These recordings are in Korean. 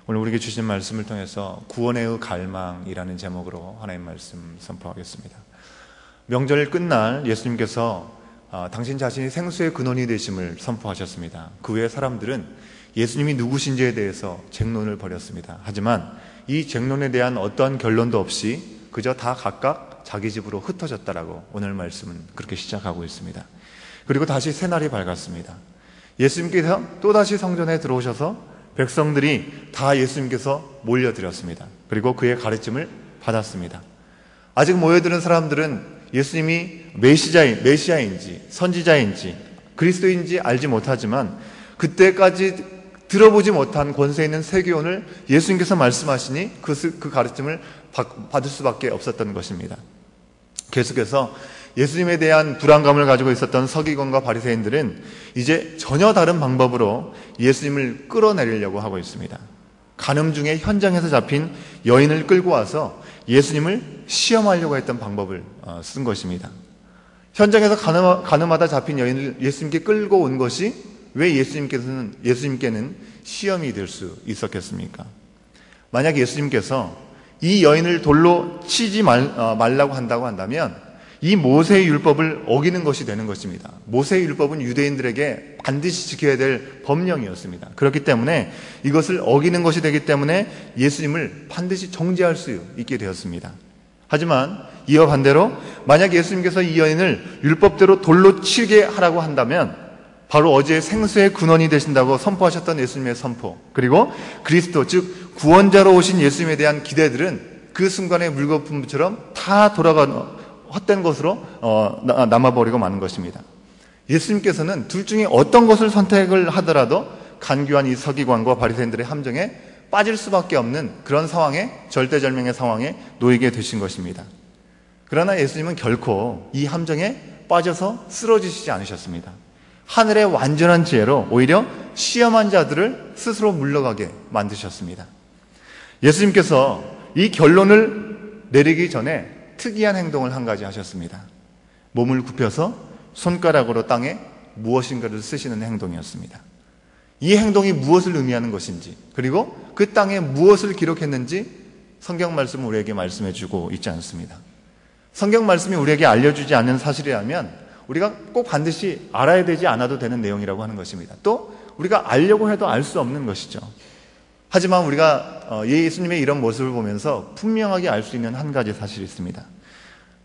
오늘 우리에게 주신 말씀을 통해서 구원의 갈망이라는 제목으로 하나님 말씀 선포하겠습니다. 명절 끝날 예수님께서 당신 자신이 생수의 근원이 되심을 선포하셨습니다. 그 후에 사람들은 예수님이 누구신지에 대해서 쟁론을 벌였습니다. 하지만 이 쟁론에 대한 어떠한 결론도 없이 그저 다 각각 자기 집으로 흩어졌다라고 오늘 말씀은 그렇게 시작하고 있습니다. 그리고 다시 새날이 밝았습니다. 예수님께서 또다시 성전에 들어오셔서 백성들이 다 예수님께서 몰려들었습니다. 그리고 그의 가르침을 받았습니다. 아직 모여드는 사람들은 예수님이 메시아인지 선지자인지 그리스도인지 알지 못하지만 그때까지 들어보지 못한 권세 있는 세교훈을 예수님께서 말씀하시니 그 가르침을 받을 수밖에 없었던 것입니다. 계속해서 예수님에 대한 불안감을 가지고 있었던 서기관과 바리새인들은 이제 전혀 다른 방법으로 예수님을 끌어내리려고 하고 있습니다. 간음 중에 현장에서 잡힌 여인을 끌고 와서 예수님을 시험하려고 했던 방법을 쓴 것입니다. 현장에서 간음하다 잡힌 여인을 예수님께 끌고 온 것이 왜 예수님께는 시험이 될 수 있었겠습니까? 만약 예수님께서 이 여인을 돌로 치지 말라고 한다고 한다면 이 모세의 율법을 어기는 것이 되는 것입니다. 모세의 율법은 유대인들에게 반드시 지켜야 될 법령이었습니다. 그렇기 때문에 이것을 어기는 것이 되기 때문에 예수님을 반드시 정죄할 수 있게 되었습니다. 하지만 이와 반대로 만약 예수님께서 이 여인을 율법대로 돌로 치게 하라고 한다면 바로 어제 생수의 근원이 되신다고 선포하셨던 예수님의 선포, 그리고 그리스도 즉 구원자로 오신 예수님에 대한 기대들은 그 순간의 물거품처럼 다 헛된 것으로 남아버리고 마는 것입니다. 예수님께서는 둘 중에 어떤 것을 선택을 하더라도 간교한 이 서기관과 바리새인들의 함정에 빠질 수밖에 없는 그런 상황에, 절대절명의 상황에 놓이게 되신 것입니다. 그러나 예수님은 결코 이 함정에 빠져서 쓰러지시지 않으셨습니다. 하늘의 완전한 지혜로 오히려 시험한 자들을 스스로 물러가게 만드셨습니다. 예수님께서 이 결론을 내리기 전에 특이한 행동을 한 가지 하셨습니다. 몸을 굽혀서 손가락으로 땅에 무엇인가를 쓰시는 행동이었습니다. 이 행동이 무엇을 의미하는 것인지, 그리고 그 땅에 무엇을 기록했는지 성경 말씀은 우리에게 말씀해 주고 있지 않습니다. 성경 말씀이 우리에게 알려주지 않는 사실이라면 우리가 꼭 반드시 알아야 되지 않아도 되는 내용이라고 하는 것입니다. 또 우리가 알려고 해도 알 수 없는 것이죠. 하지만 우리가 예수님의 이런 모습을 보면서 분명하게 알 수 있는 한 가지 사실이 있습니다.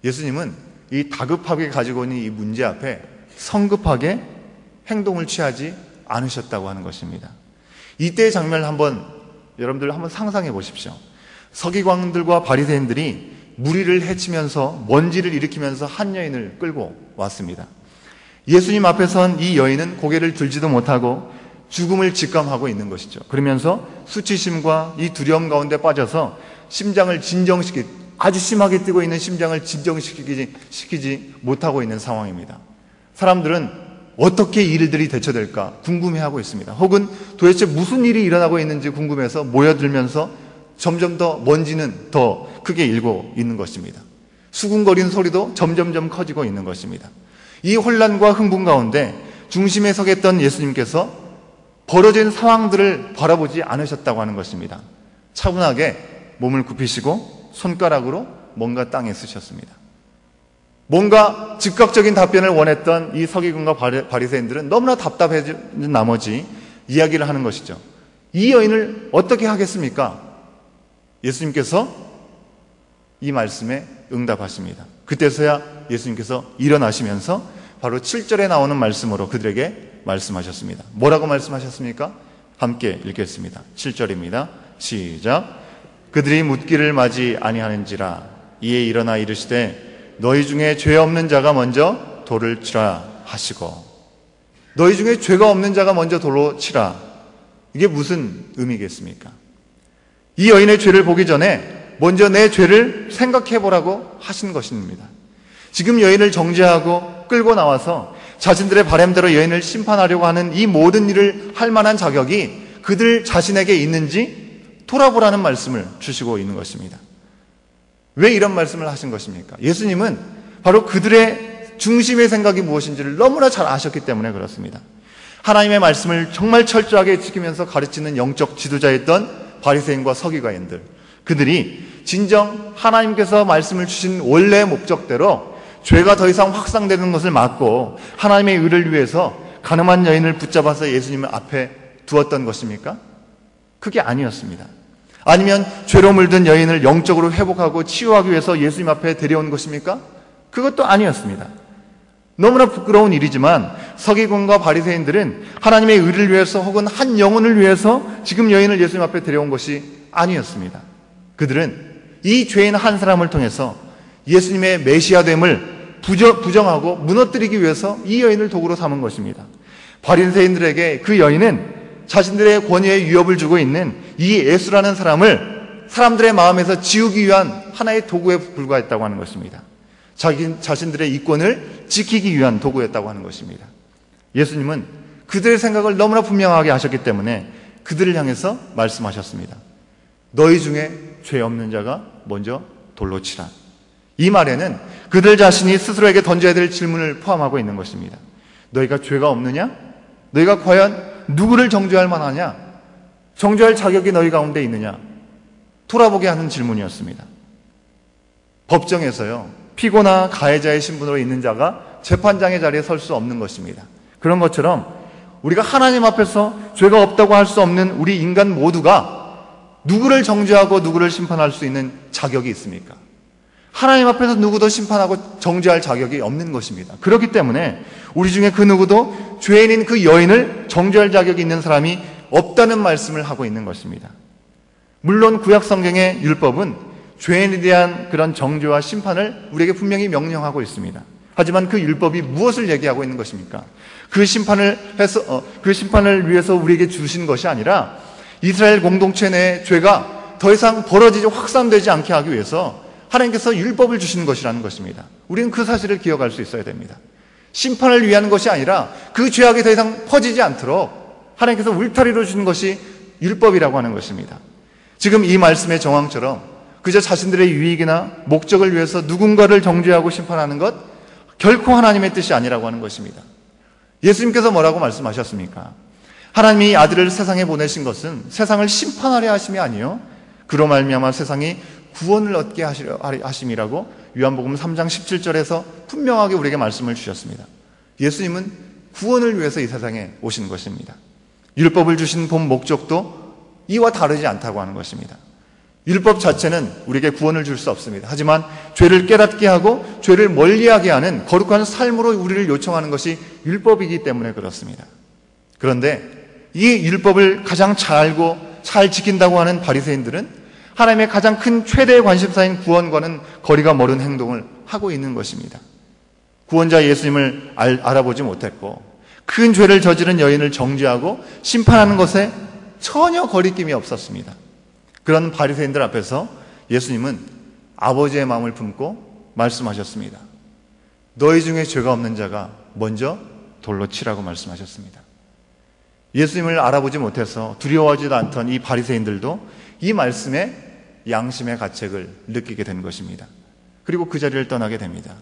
예수님은 이 다급하게 가지고 있는 이 문제 앞에 성급하게 행동을 취하지 않으셨다고 하는 것입니다. 이때의 장면을 여러분들 한번 상상해 보십시오. 서기관들과 바리새인들이 무리를 해치면서 먼지를 일으키면서 한 여인을 끌고 왔습니다. 예수님 앞에 선 이 여인은 고개를 들지도 못하고 죽음을 직감하고 있는 것이죠. 그러면서 수치심과 이 두려움 가운데 빠져서 아주 심하게 뛰고 있는 심장을 진정시키지 못하고 있는 상황입니다. 사람들은 어떻게 이 일들이 대처될까 궁금해하고 있습니다. 혹은 도대체 무슨 일이 일어나고 있는지 궁금해서 모여들면서 점점 더 먼지는 더 크게 일고 있는 것입니다. 수군거리는 소리도 점점점 커지고 있는 것입니다. 이 혼란과 흥분 가운데 중심에 서겠던 예수님께서 벌어진 상황들을 바라보지 않으셨다고 하는 것입니다. 차분하게 몸을 굽히시고 손가락으로 뭔가 땅에 쓰셨습니다. 뭔가 즉각적인 답변을 원했던 이 서기관과 바리새인들은 너무나 답답해진 나머지 이야기를 하는 것이죠. 이 여인을 어떻게 하겠습니까? 예수님께서 이 말씀에 응답하십니다. 그때서야 예수님께서 일어나시면서 바로 7절에 나오는 말씀으로 그들에게 말씀하셨습니다. 뭐라고 말씀하셨습니까? 함께 읽겠습니다. 7절입니다. 시작. 그들이 묻기를 마지 아니하는지라 이에 일어나 이르시되 너희 중에 죄 없는 자가 먼저 돌을 치라 하시고, 너희 중에 죄가 없는 자가 먼저 돌로 치라. 이게 무슨 의미겠습니까? 이 여인의 죄를 보기 전에 먼저 내 죄를 생각해 보라고 하신 것입니다. 지금 여인을 정죄하고 끌고 나와서 자신들의 바람대로 여인을 심판하려고 하는 이 모든 일을 할 만한 자격이 그들 자신에게 있는지 돌아보라는 말씀을 주시고 있는 것입니다. 왜 이런 말씀을 하신 것입니까? 예수님은 바로 그들의 중심의 생각이 무엇인지를 너무나 잘 아셨기 때문에 그렇습니다. 하나님의 말씀을 정말 철저하게 지키면서 가르치는 영적 지도자였던 바리새인과 서기관인들, 그들이 진정 하나님께서 말씀을 주신 원래 목적대로 죄가 더 이상 확산되는 것을 막고 하나님의 의를 위해서 가늠한 여인을 붙잡아서 예수님 앞에 두었던 것입니까? 그게 아니었습니다. 아니면 죄로 물든 여인을 영적으로 회복하고 치유하기 위해서 예수님 앞에 데려온 것입니까? 그것도 아니었습니다. 너무나 부끄러운 일이지만 서기관과 바리새인들은 하나님의 의를 위해서 혹은 한 영혼을 위해서 지금 여인을 예수님 앞에 데려온 것이 아니었습니다. 그들은 이 죄인 한 사람을 통해서 예수님의 메시아됨을 부정하고 무너뜨리기 위해서 이 여인을 도구로 삼은 것입니다. 바리새인들에게 그 여인은 자신들의 권위에 위협을 주고 있는 이 예수라는 사람을 사람들의 마음에서 지우기 위한 하나의 도구에 불과했다고 하는 것입니다. 자신들의 이권을 지키기 위한 도구였다고 하는 것입니다. 예수님은 그들의 생각을 너무나 분명하게 하셨기 때문에 그들을 향해서 말씀하셨습니다. 너희 중에 죄 없는 자가 먼저 돌로 치라. 이 말에는 그들 자신이 스스로에게 던져야 될 질문을 포함하고 있는 것입니다. 너희가 죄가 없느냐? 너희가 과연 누구를 정죄할 만하냐? 정죄할 자격이 너희 가운데 있느냐? 돌아보게 하는 질문이었습니다. 법정에서요, 피고나 가해자의 신분으로 있는 자가 재판장의 자리에 설 수 없는 것입니다. 그런 것처럼 우리가 하나님 앞에서 죄가 없다고 할 수 없는 우리 인간 모두가 누구를 정죄하고 누구를 심판할 수 있는 자격이 있습니까? 하나님 앞에서 누구도 심판하고 정죄할 자격이 없는 것입니다. 그렇기 때문에 우리 중에 그 누구도 죄인인 그 여인을 정죄할 자격이 있는 사람이 없다는 말씀을 하고 있는 것입니다. 물론 구약 성경의 율법은 죄인에 대한 그런 정죄와 심판을 우리에게 분명히 명령하고 있습니다. 하지만 그 율법이 무엇을 얘기하고 있는 것입니까? 그 심판을 위해서 우리에게 주신 것이 아니라 이스라엘 공동체 내의 죄가 더 이상 벌어지지 확산되지 않게 하기 위해서 하나님께서 율법을 주시는 것이라는 것입니다. 우리는 그 사실을 기억할 수 있어야 됩니다. 심판을 위한 것이 아니라 그 죄악이 더 이상 퍼지지 않도록 하나님께서 울타리로 주는 것이 율법이라고 하는 것입니다. 지금 이 말씀의 정황처럼 그저 자신들의 유익이나 목적을 위해서 누군가를 정죄하고 심판하는 것, 결코 하나님의 뜻이 아니라고 하는 것입니다. 예수님께서 뭐라고 말씀하셨습니까? 하나님이 아들을 세상에 보내신 것은 세상을 심판하려 하심이 아니요 그로 말미암아 세상이 구원을 얻게 하심이라고 요한복음 3장 17절에서 분명하게 우리에게 말씀을 주셨습니다. 예수님은 구원을 위해서 이 세상에 오신 것입니다. 율법을 주신 본 목적도 이와 다르지 않다고 하는 것입니다. 율법 자체는 우리에게 구원을 줄 수 없습니다. 하지만 죄를 깨닫게 하고 죄를 멀리하게 하는 거룩한 삶으로 우리를 요청하는 것이 율법이기 때문에 그렇습니다. 그런데 이 율법을 가장 잘 알고 잘 지킨다고 하는 바리새인들은 하나님의 가장 큰 최대의 관심사인 구원과는 거리가 멀은 행동을 하고 있는 것입니다. 구원자 예수님을 알아보지 못했고 큰 죄를 저지른 여인을 정죄하고 심판하는 것에 전혀 거리낌이 없었습니다. 그런 바리새인들 앞에서 예수님은 아버지의 마음을 품고 말씀하셨습니다. 너희 중에 죄가 없는 자가 먼저 돌로 치라고 말씀하셨습니다. 예수님을 알아보지 못해서 두려워하지도 않던 이 바리새인들도 이 말씀에 양심의 가책을 느끼게 된 것입니다. 그리고 그 자리를 떠나게 됩니다.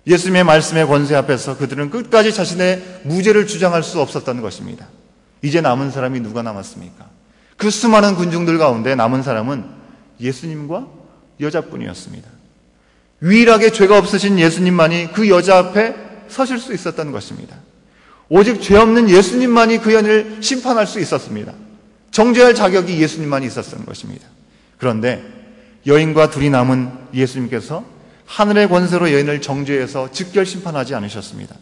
예수님의 말씀의 권세 앞에서 그들은 끝까지 자신의 무죄를 주장할 수 없었던 것입니다. 이제 남은 사람이 누가 남았습니까? 그 수많은 군중들 가운데 남은 사람은 예수님과 여자뿐이었습니다. 유일하게 죄가 없으신 예수님만이 그 여자 앞에 서실 수 있었던 것입니다. 오직 죄 없는 예수님만이 그 여인을 심판할 수 있었습니다. 정죄할 자격이 예수님만이 있었던 것입니다. 그런데 여인과 둘이 남은 예수님께서 하늘의 권세로 여인을 정죄해서 즉결 심판하지 않으셨습니다.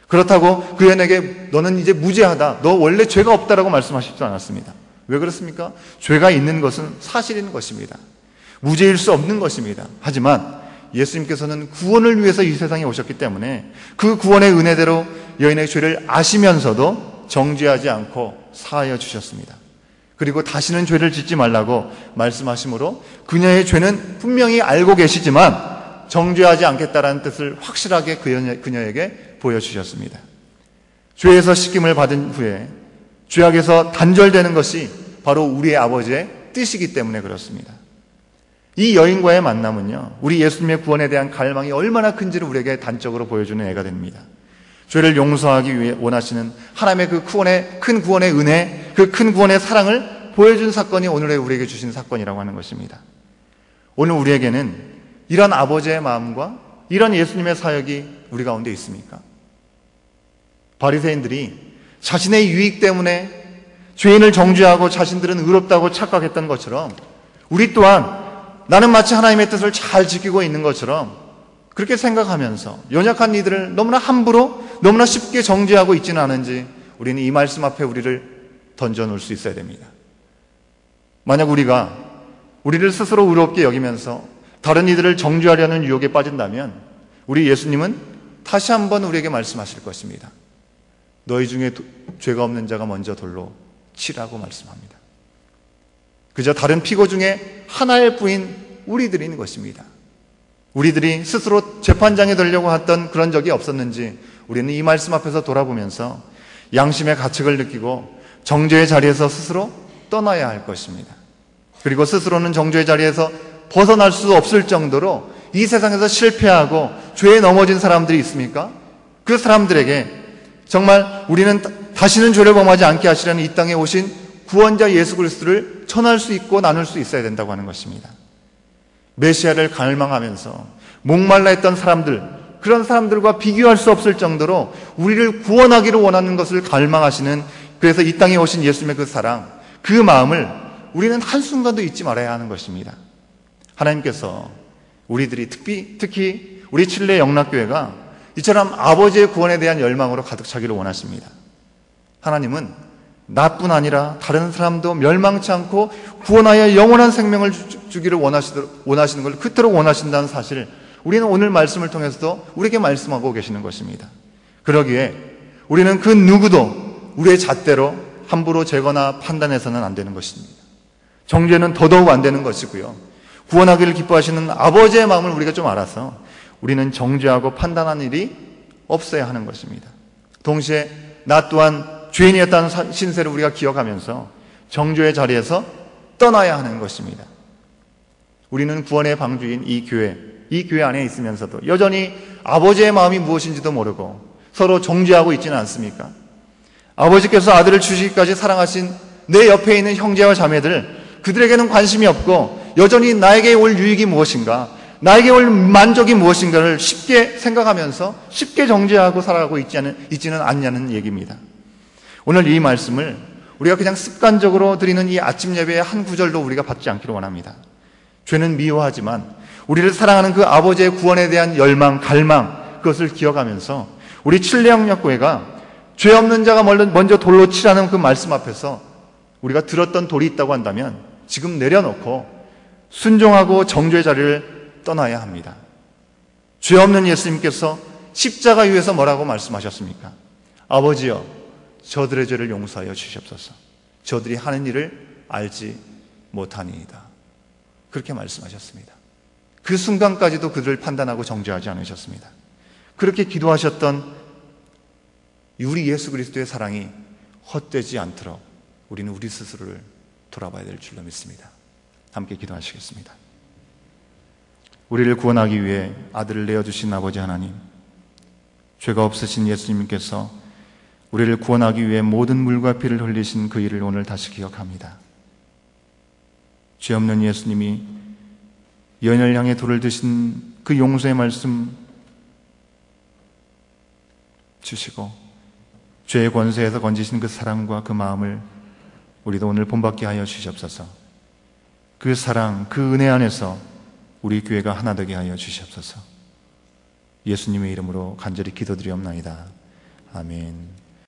그렇다고 그 여인에게 너는 이제 무죄하다, 너 원래 죄가 없다라고 말씀하시지 않았습니다. 왜 그렇습니까? 죄가 있는 것은 사실인 것입니다. 무죄일 수 없는 것입니다. 하지만 예수님께서는 구원을 위해서 이 세상에 오셨기 때문에 그 구원의 은혜대로 여인의 죄를 아시면서도 정죄하지 않고 사하여 주셨습니다. 그리고 다시는 죄를 짓지 말라고 말씀하심으로 그녀의 죄는 분명히 알고 계시지만 정죄하지 않겠다라는 뜻을 확실하게 그녀에게 보여주셨습니다. 죄에서 씻김을 받은 후에 죄악에서 단절되는 것이 바로 우리의 아버지의 뜻이기 때문에 그렇습니다. 이 여인과의 만남은요, 우리 예수님의 구원에 대한 갈망이 얼마나 큰지를 우리에게 단적으로 보여주는 예가 됩니다. 죄를 용서하기 위해 원하시는 하나님의 그 큰 구원의 은혜, 그 큰 구원의 사랑을 보여준 사건이 오늘의 우리에게 주신 사건이라고 하는 것입니다. 오늘 우리에게는 이런 아버지의 마음과 이런 예수님의 사역이 우리 가운데 있습니까? 바리새인들이 자신의 유익 때문에 죄인을 정죄하고 자신들은 의롭다고 착각했던 것처럼 우리 또한 나는 마치 하나님의 뜻을 잘 지키고 있는 것처럼 그렇게 생각하면서 연약한 이들을 너무나 함부로 너무나 쉽게 정죄하고 있지는 않은지 우리는 이 말씀 앞에 우리를 던져놓을 수 있어야 됩니다. 만약 우리가 우리를 스스로 의롭게 여기면서 다른 이들을 정죄하려는 유혹에 빠진다면 우리 예수님은 다시 한번 우리에게 말씀하실 것입니다. 너희 중에 죄가 없는 자가 먼저 돌로 치라고 말씀합니다. 그저 다른 피고 중에 하나일 뿐인 우리들인 것입니다. 우리들이 스스로 재판장에 되려고 했던 그런 적이 없었는지 우리는 이 말씀 앞에서 돌아보면서 양심의 가책을 느끼고 정죄의 자리에서 스스로 떠나야 할 것입니다. 그리고 스스로는 정죄의 자리에서 벗어날 수 없을 정도로 이 세상에서 실패하고 죄에 넘어진 사람들이 있습니까? 그 사람들에게 정말 우리는 다시는 죄를 범하지 않게 하시려는 이 땅에 오신 구원자 예수 그리스도를 전할 수 있고 나눌 수 있어야 된다고 하는 것입니다. 메시아를 갈망하면서 목말라 했던 사람들, 그런 사람들과 비교할 수 없을 정도로 우리를 구원하기를 원하는 것을 갈망하시는, 그래서 이 땅에 오신 예수님의 그 사랑, 그 마음을 우리는 한순간도 잊지 말아야 하는 것입니다. 하나님께서 우리들이 특히 우리 칠레 영락교회가 이처럼 아버지의 구원에 대한 열망으로 가득 차기를 원하십니다. 하나님은 나뿐 아니라 다른 사람도 멸망치 않고 구원하여 영원한 생명을 주기를 원하시는 걸 그토록 원하신다는 사실을 우리는 오늘 말씀을 통해서도 우리에게 말씀하고 계시는 것입니다. 그러기에 우리는 그 누구도 우리의 잣대로 함부로 재거나 판단해서는 안 되는 것입니다. 정죄는 더더욱 안 되는 것이고요. 구원하기를 기뻐하시는 아버지의 마음을 우리가 좀 알아서 우리는 정죄하고 판단하는 일이 없어야 하는 것입니다. 동시에 나 또한 죄인이었다는 신세를 우리가 기억하면서 정죄의 자리에서 떠나야 하는 것입니다. 우리는 구원의 방주인 이 교회 안에 있으면서도 여전히 아버지의 마음이 무엇인지도 모르고 서로 정죄하고 있지는 않습니까? 아버지께서 아들을 주시기까지 사랑하신 내 옆에 있는 형제와 자매들, 그들에게는 관심이 없고 여전히 나에게 올 유익이 무엇인가, 나에게 올 만족이 무엇인가를 쉽게 생각하면서 쉽게 정죄하고 살아가고 있지는 않냐는 얘기입니다. 오늘 이 말씀을 우리가 그냥 습관적으로 드리는 이 아침 예배의 한 구절도 우리가 받지 않기를 원합니다. 죄는 미워하지만 우리를 사랑하는 그 아버지의 구원에 대한 열망, 갈망, 그것을 기억하면서 우리 칠레영락교회가 죄 없는 자가 먼저 돌로 치라는 그 말씀 앞에서 우리가 들었던 돌이 있다고 한다면 지금 내려놓고 순종하고 정죄의 자리를 떠나야 합니다. 죄 없는 예수님께서 십자가 위에서 뭐라고 말씀하셨습니까? 아버지여, 저들의 죄를 용서하여 주시옵소서. 저들이 하는 일을 알지 못하니이다. 그렇게 말씀하셨습니다. 그 순간까지도 그들을 판단하고 정죄하지 않으셨습니다. 그렇게 기도하셨던 우리 예수 그리스도의 사랑이 헛되지 않도록 우리는 우리 스스로를 돌아봐야 될 줄로 믿습니다. 함께 기도하시겠습니다. 우리를 구원하기 위해 아들을 내어주신 아버지 하나님, 죄가 없으신 예수님께서 우리를 구원하기 위해 모든 물과 피를 흘리신 그 일을 오늘 다시 기억합니다. 죄 없는 예수님이 연혈 향해 돌을 드신 그 용서의 말씀 주시고 죄의 권세에서 건지신 그 사랑과 그 마음을 우리도 오늘 본받게 하여 주시옵소서. 그 사랑, 그 은혜 안에서 우리 교회가 하나 되게 하여 주시옵소서. 예수님의 이름으로 간절히 기도드리옵나이다. 아멘.